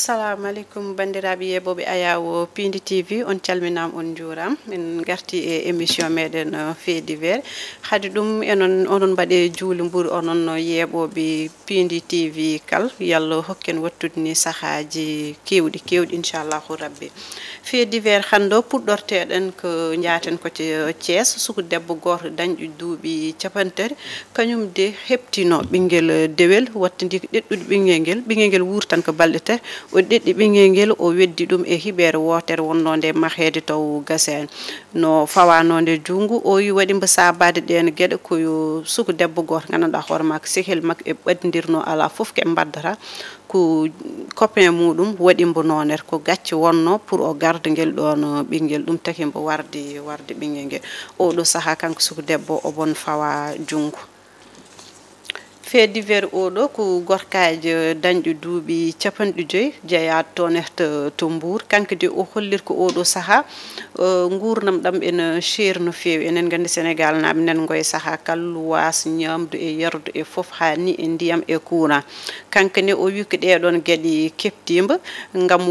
Assalamu alaikum bandiraɓe yeɓoɓe ayawo Pindi TV on calminam on juuram en garti e émission meɗen fait divers hadi ɗum enon onon mbaɗe juuli mburu onon yeɓoɓe Pindi TV kal yallo hokken wattude ni sahaji kewɗi inchallahu rabbi fait divers hando puɗɗorteɗen ko jaaten ko Thiès suku debbo goto dañƴi duuɓi capantati kañum de heptino ɓinguel dewel wattandi ko ɗeɗɗude ɓinguel ngel wurtan ko balɗe tati o ɗeɗɗi ɓinguel ngel o weddi ɗum e hiɓere wotere wonnode mahede taw gasani no fawanode jungu o wi waɗi mbo sabade ɗen gueɗe koyo suku debbo goto ganduɗa hoore makko sehel makko e ɓaddirno ala foof ke baddata ko copain muɗum waɗi mbo nonere ko gacce wonno pour o garda guel ɗon ɓinguel ɗum taki mbo warde ɓinguel ngel oɗo saaha kanko suku debbo o bon fawa jungu fait divers oɗo ko gorkaji dañƴi duuɓi 50 jeeya tonerte to Mbour kanko de o hollir ko oɗo saaha gurnam ɗam ene cher no fewi enen gandi Sénégal naaɓe nen goye saaha kal luwas ñamdu e yardu e foof hani e ndiyam e courant kankane o wi ko ɗeɗon gueɗe keptima ngam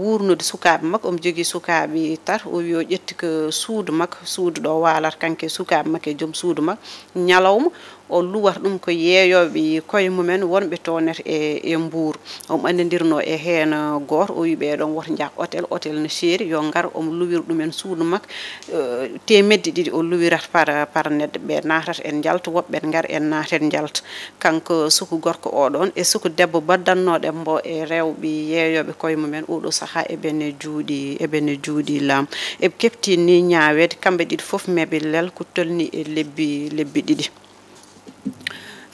wurnude sukaɓe makko omo jogui sukaɓe tar o wi o ƴetti ko suudu makko suudu ɗo walata kanke sukaɓe makko e joom suudu makko ñalawma o luwata ɗum ko yeeyoɓe koye mumen wonɓe tonete e Mbour omo andidirno e hen goto o wi ɓeɗon woto jaah hôtel no seeri yo gar omo luwira ɗumen suudu makko temedde ɗiɗi o luwirata par nedde ɓe natata en jalta woɓɓe gar en naata en jalta kanko suku gorko oɗon e suku debbo baddannoɗe mbo e rewɓe yeeyoɓe koye mumen oɗo saaha eɓene juuɗi laam eɓe kefti ni ñawede kamɓe ɗiɗi foof meeɓe leel ko tolni e lebbi ɗiɗi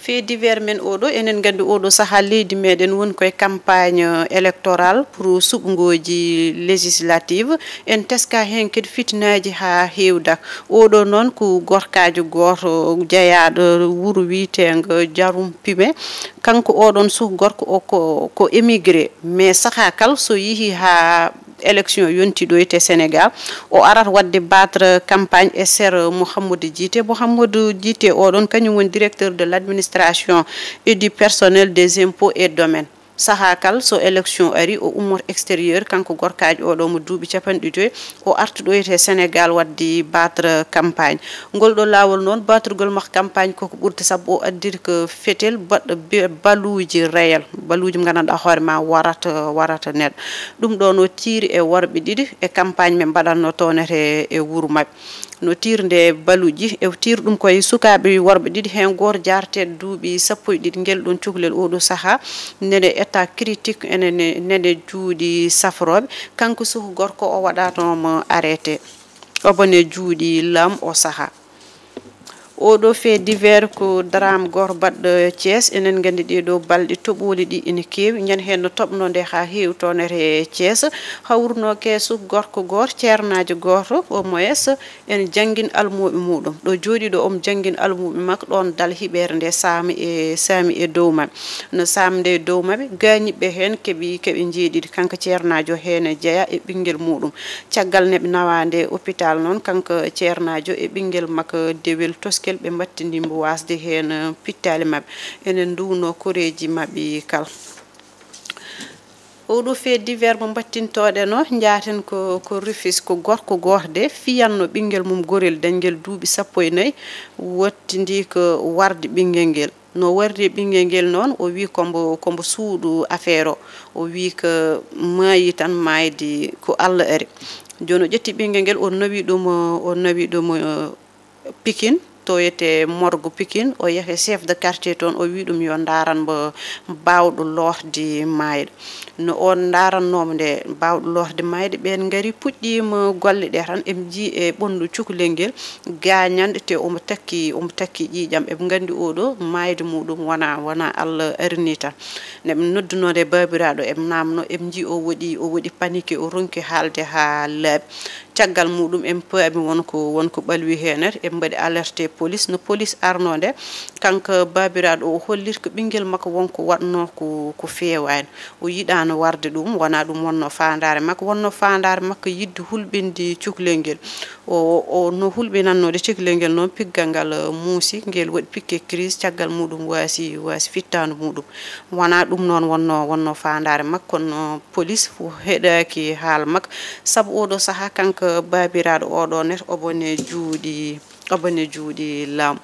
fait divers men oɗo enen gandi oɗo saaha leydi meɗen woni koye campagne électorale pour suɓgoji législative en teska hen kadi fitinaji ha hewdak oɗo noon ko gorkajo goto jeeyaɗo wuuro wiitego Jarum Pime kanko oɗon suku gorko o ko émigré mais saaha kal so yeehi ha élection yonti ɗo te Sénégal o arata wadde battre campagne e sere Mouhamadou Djité oɗon kañum woni directeur de l'administration et du personnel des impôts et domaines saha kal so élection ari o ummoto extérieur kanko gorkaji oɗo mo duuɓi 50 o arta ɗo te Sénégal wadde battre campagne ngol ɗo lawol noon batrugol makko campagne koko ɓurti saabu o addiri ko fetel baɗɗo baluji réel baluji mo gandanɗa hoore ma warata neɗɗo ɗum ɗo no tiiri e worɓe ɗiɗi e campagne men mbaɗanno tonete e wuuro mabɓe no tirde baluji e tiri ɗum koye sukaɓe worɓe ɗiɗi hen goto jarteɗo duuɓi 12 ngel ɗon cukalel oɗo saaha nene état critique nene juuɗi safroɓe kanko suku gorko o waɗatomo arrêté o bone juuɗi laam o saaha oɗo fait divers ko drame goto baɗɗo Thiès enen gandi ɗeɗo balɗe toɓoli ɗi ene kewi ñande hen no toɓnode ha heewi tonete Thiès hawruno ke suku gorko goto ceernajo goto au moins ene jangguina almuɓe muɗum ɗo jooɗi ɗo omo jangguina almuɓe makko ɗon dal hiɓere nde saami e dow mabɓe no samde e dow mabɓe ganiɓe hen keeɓi jeeɗiɗi kanko ceernajo hen jeeya e ɓinguel muɗum caggal neɓe nawade hôpital noon kanko ceernajo e ɓinguel makko dewel toskel ɓe battidimo wasde hen pittali mabɓe enen duwno koreji mabɓe kala oɗo fait divers mo battintoɗeno jaaten ko Rufisque ko gorko goto de fiyanno ɓinguel mum gorel dañguel duuɓi 14 wattidi ko warde ɓinguel ngel no wardi ɓinguel ngel noon o wi kombo suuɗu affaire o wi ko maayi tan mayde ko Allah ari joni o ƴetti ɓinguel ngel o nawi ɗum Pikine to yete morgue Pikine o yeehe chef de quartier toon o wi ɗum yo daranmo bawɗo lorde mayɗo no on darannomo nde bawɗo lorde mayɗo ɓen gaari puɗɗima golle ɗe tan eɓe jii e ɓondu cukalel ngel gañande te omo takki ƴiƴam eɓe gandi oɗo mayde muɗum wona Allah arini tan neɓe noddunode babiraɗo eɓe namno eɓe jii o waɗi paniqué o ronki haalde ha laaɓi caggal mudum en paabi wonko balwi hener e mbadi alerté police no police arnode kanko babiraado o hollir ko bingel makko wonko wadno ko feewani o yidano warde dum wana dum wonno faandare makko yidde hulbindi cuklengel o no hulbinannode cuklengel non piggal ngal muusi ngel wadi pikke crise caggal mudum wasi fittanu mudum wana dum non wonno faandare makko no police fu hedaki haal makko sabu odo saha kanko babiraado odo net obone juudi lam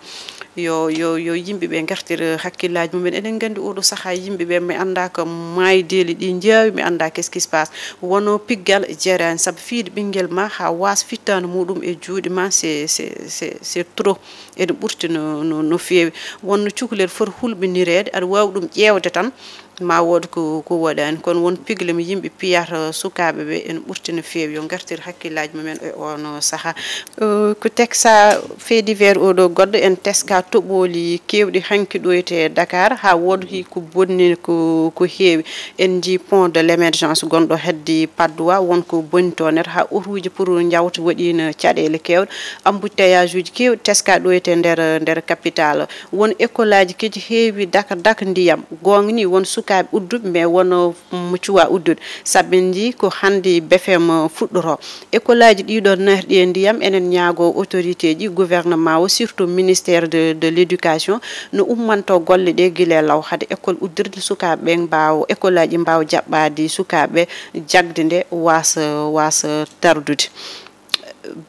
yo yimbe be gartir hakkillaji mumen enen gandi odo saha yimbe be mi anda ko maydeli di jaawi mi anda qu'est-ce qui se passe wono piggal jeran sab fiide bingel ma ha was fittano mudum e juudi ma c'est trop e de burti no feewi wonno cukalel for hulbinirede ad wawdum ƴewde tan ma wod ko wadani kon won pigle mi yimbe piyata sukabe be en burtina feewi yo gartir hakkillaji mumen e ono saha ko teksa fait divers odo goddo en teska toboli kewdi hanki doyte Dakar ha wodi ko bonni ko heewi en ji pont de l'émergence gondo heddi Padoua wonko bonito net ha oruji pour njawta wadina cadele kewde embouteillage uji kewdi teska doyte der capitale won écolaji keji heewi dak ndiyam gongni won sukabe uddub mais wono muccuwa uddud sabindi ko handi BFM fuddoro écolaji dido nardi ndiyam enen nyaago autorité ji gouvernement o surtout ministère de l'éducation no ummanto golle de gile law hade école uddirde sukabe mbaaw écolaji mbaaw jabbadi sukabe jagde nde wasa tardude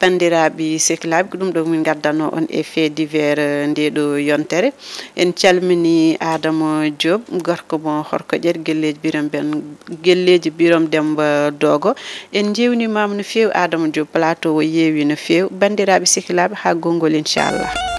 bandiraɓe sehlaɓe ko ɗum ɗo min gaddano on e fait divers ndeɗo yontere en calmini Adama Diop gorko mo horkoƴere gelleji birom Demba Dogo en jewni mam no feewi Adama Diop plateau o yeewi no feewi bandiraɓe sehlaɓe ha gongol inchallah